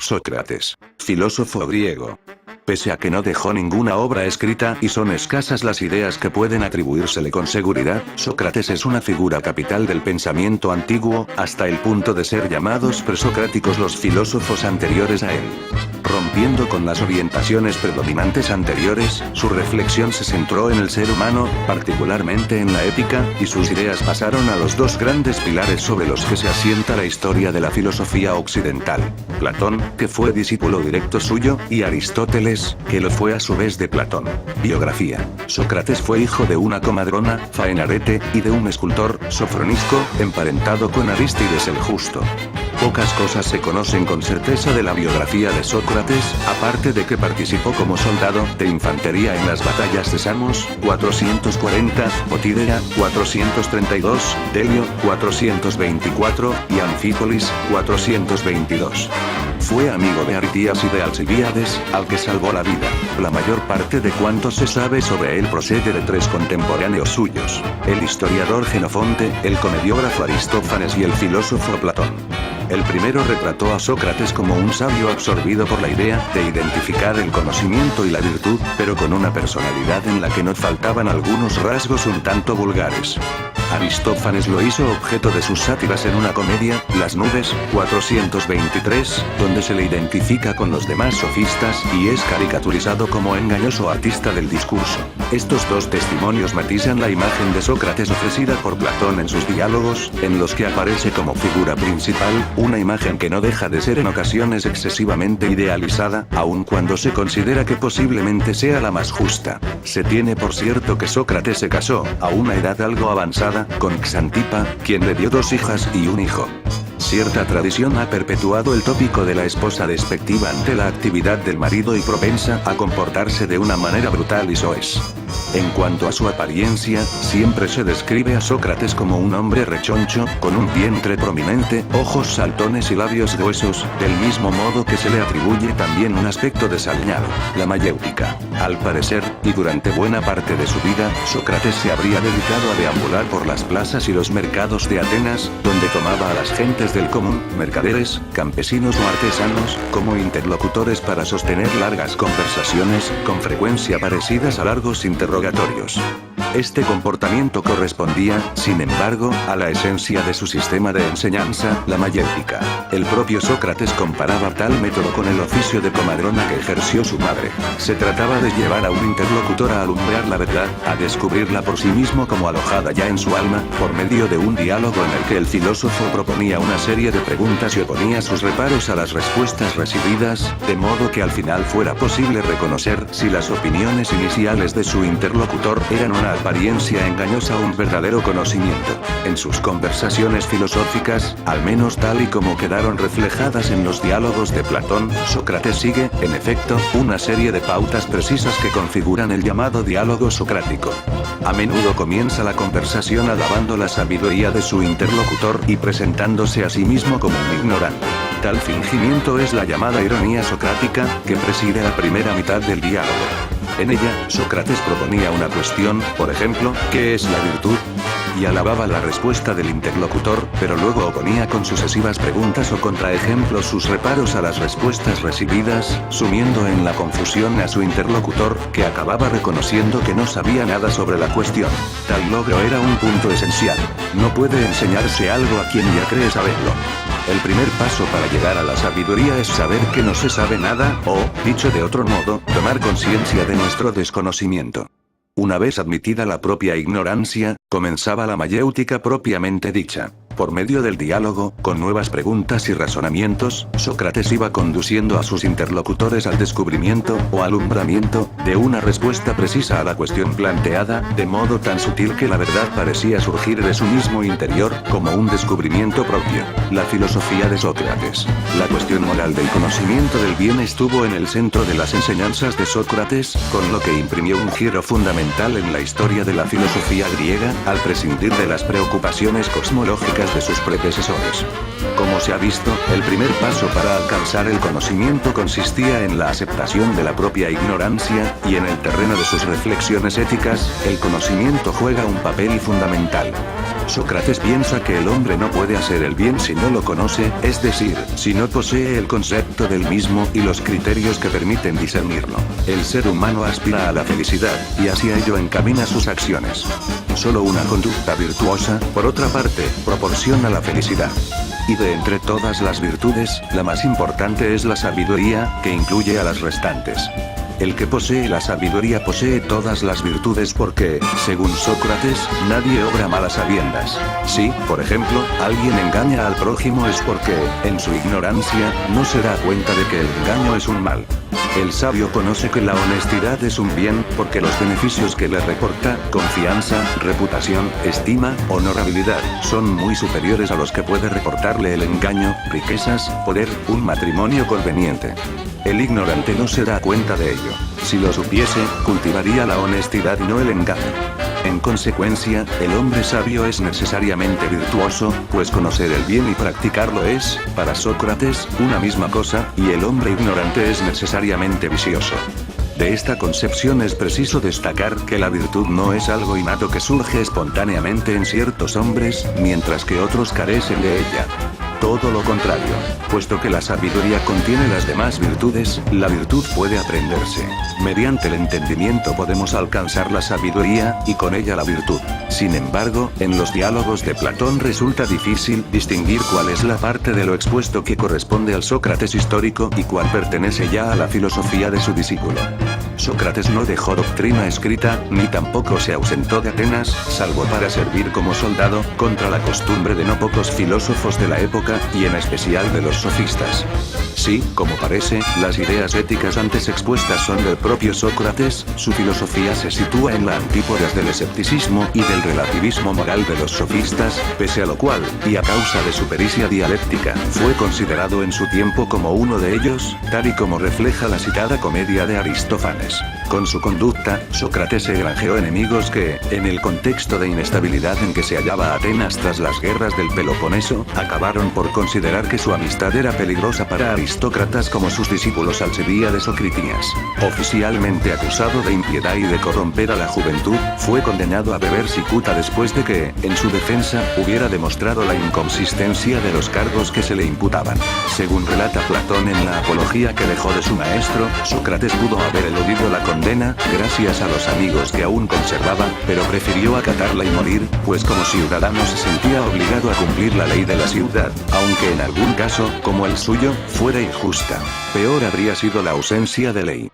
Sócrates, filósofo griego. Pese a que no dejó ninguna obra escrita y son escasas las ideas que pueden atribuírsele con seguridad, Sócrates es una figura capital del pensamiento antiguo, hasta el punto de ser llamados presocráticos los filósofos anteriores a él. Rompiendo con las orientaciones predominantes anteriores, su reflexión se centró en el ser humano, particularmente en la ética, y sus ideas pasaron a los dos grandes pilares sobre los que se asienta la historia de la filosofía occidental: Platón, que fue discípulo directo suyo, y Aristóteles, que lo fue a su vez de Platón. Biografía. Sócrates fue hijo de una comadrona, Faenarete, y de un escultor, Sofronisco, emparentado con Arístides el Justo. Pocas cosas se conocen con certeza de la biografía de Sócrates, aparte de que participó como soldado de infantería en las batallas de Samos, 440, Potidera, 432, Delio, 424, y Anfípolis, 422. Fue amigo de Aritías y de Alcibíades, al que salvó la vida. La mayor parte de cuanto se sabe sobre él procede de tres contemporáneos suyos: el historiador Jenofonte, el comediógrafo Aristófanes y el filósofo Platón. El primero retrató a Sócrates como un sabio absorbido por la idea de identificar el conocimiento y la virtud, pero con una personalidad en la que no faltaban algunos rasgos un tanto vulgares. Aristófanes lo hizo objeto de sus sátiras en una comedia, Las Nubes, 423, donde se le identifica con los demás sofistas y es caricaturizado como engañoso artista del discurso. Estos dos testimonios matizan la imagen de Sócrates ofrecida por Platón en sus diálogos, en los que aparece como figura principal, una imagen que no deja de ser en ocasiones excesivamente idealizada, aun cuando se considera que posiblemente sea la más justa. Se tiene por cierto que Sócrates se casó, a una edad algo avanzada, con Xantipa, quien le dio 2 hijas y un hijo. Cierta tradición ha perpetuado el tópico de la esposa despectiva ante la actividad del marido y propensa a comportarse de una manera brutal y soez. En cuanto a su apariencia, siempre se describe a Sócrates como un hombre rechoncho, con un vientre prominente, ojos saltones y labios gruesos, del mismo modo que se le atribuye también un aspecto desaliñado. La mayéutica. Al parecer, y durante buena parte de su vida, Sócrates se habría dedicado a deambular por las plazas y los mercados de Atenas, donde tomaba a las gentes del común, mercaderes, campesinos o artesanos, como interlocutores para sostener largas conversaciones, con frecuencia parecidas a largos interrogatorios. Este comportamiento correspondía, sin embargo, a la esencia de su sistema de enseñanza, la mayéutica. El propio Sócrates comparaba tal método con el oficio de comadrona que ejerció su madre. Se trataba de llevar a un interlocutor a alumbrar la verdad, a descubrirla por sí mismo como alojada ya en su alma, por medio de un diálogo en el que el filósofo proponía una serie de preguntas y oponía sus reparos a las respuestas recibidas, de modo que al final fuera posible reconocer si las opiniones iniciales de su interlocutor eran una apariencia engañosa o un verdadero conocimiento. En sus conversaciones filosóficas, al menos tal y como quedaron reflejadas en los diálogos de Platón, Sócrates sigue, en efecto, una serie de pautas precisas que configuran el llamado diálogo socrático. A menudo comienza la conversación alabando la sabiduría de su interlocutor y presentándose a sí mismo como un ignorante. Tal fingimiento es la llamada ironía socrática, que preside la primera mitad del diálogo. En ella, Sócrates proponía una cuestión, por ejemplo, ¿qué es la virtud? Y alababa la respuesta del interlocutor, pero luego oponía con sucesivas preguntas o contraejemplos sus reparos a las respuestas recibidas, sumiendo en la confusión a su interlocutor, que acababa reconociendo que no sabía nada sobre la cuestión. Tal logro era un punto esencial. No puede enseñarse algo a quien ya cree saberlo. El primer paso para llegar a la sabiduría es saber que no se sabe nada, o, dicho de otro modo, tomar conciencia de nuestro desconocimiento. Una vez admitida la propia ignorancia, comenzaba la mayéutica propiamente dicha. Por medio del diálogo, con nuevas preguntas y razonamientos, Sócrates iba conduciendo a sus interlocutores al descubrimiento, o alumbramiento, de una respuesta precisa a la cuestión planteada, de modo tan sutil que la verdad parecía surgir de su mismo interior, como un descubrimiento propio. La filosofía de Sócrates. La cuestión moral del conocimiento del bien estuvo en el centro de las enseñanzas de Sócrates, con lo que imprimió un giro fundamental en la historia de la filosofía griega, al prescindir de las preocupaciones cosmológicas de sus predecesores. Como se ha visto, el primer paso para alcanzar el conocimiento consistía en la aceptación de la propia ignorancia, y en el terreno de sus reflexiones éticas, el conocimiento juega un papel fundamental. Sócrates piensa que el hombre no puede hacer el bien si no lo conoce, es decir, si no posee el concepto del mismo y los criterios que permiten discernirlo. El ser humano aspira a la felicidad, y hacia ello encamina sus acciones. Solo una conducta virtuosa, por otra parte, proporciona la felicidad. Y de entre todas las virtudes, la más importante es la sabiduría, que incluye a las restantes. El que posee la sabiduría posee todas las virtudes porque, según Sócrates, nadie obra mal a sabiendas. Si, por ejemplo, alguien engaña al prójimo es porque, en su ignorancia, no se da cuenta de que el engaño es un mal. El sabio conoce que la honestidad es un bien, porque los beneficios que le reporta, confianza, reputación, estima, honorabilidad, son muy superiores a los que puede reportarle el engaño, riquezas, poder, un matrimonio conveniente. El ignorante no se da cuenta de ello. Si lo supiese, cultivaría la honestidad y no el engaño. En consecuencia, el hombre sabio es necesariamente virtuoso, pues conocer el bien y practicarlo es, para Sócrates, una misma cosa, y el hombre ignorante es necesariamente vicioso. De esta concepción es preciso destacar que la virtud no es algo innato que surge espontáneamente en ciertos hombres, mientras que otros carecen de ella. Todo lo contrario, puesto que la sabiduría contiene las demás virtudes, la virtud puede aprenderse. Mediante el entendimiento podemos alcanzar la sabiduría, y con ella la virtud. Sin embargo, en los diálogos de Platón resulta difícil distinguir cuál es la parte de lo expuesto que corresponde al Sócrates histórico y cuál pertenece ya a la filosofía de su discípulo. Sócrates no dejó doctrina escrita, ni tampoco se ausentó de Atenas, salvo para servir como soldado, contra la costumbre de no pocos filósofos de la época, y en especial de los sofistas. Sí, como parece, las ideas éticas antes expuestas son del propio Sócrates, su filosofía se sitúa en la antípodas del escepticismo y del relativismo moral de los sofistas, pese a lo cual, y a causa de su pericia dialéctica, fue considerado en su tiempo como uno de ellos, tal y como refleja la citada comedia de Aristófanes. Con su conducta, Sócrates se granjeó enemigos que, en el contexto de inestabilidad en que se hallaba Atenas tras las guerras del Peloponeso, acabaron por considerar que su amistad era peligrosa para aristócratas como sus discípulos Alcibíades o Critías. Oficialmente acusado de impiedad y de corromper a la juventud, fue condenado a beber cicuta después de que, en su defensa, hubiera demostrado la inconsistencia de los cargos que se le imputaban. Según relata Platón en la apología que dejó de su maestro, Sócrates pudo haber eludido la condena, gracias a los amigos que aún conservaba, pero prefirió acatarla y morir, pues como ciudadano se sentía obligado a cumplir la ley de la ciudad, aunque en algún caso, como el suyo, fuera injusta. Peor habría sido la ausencia de ley.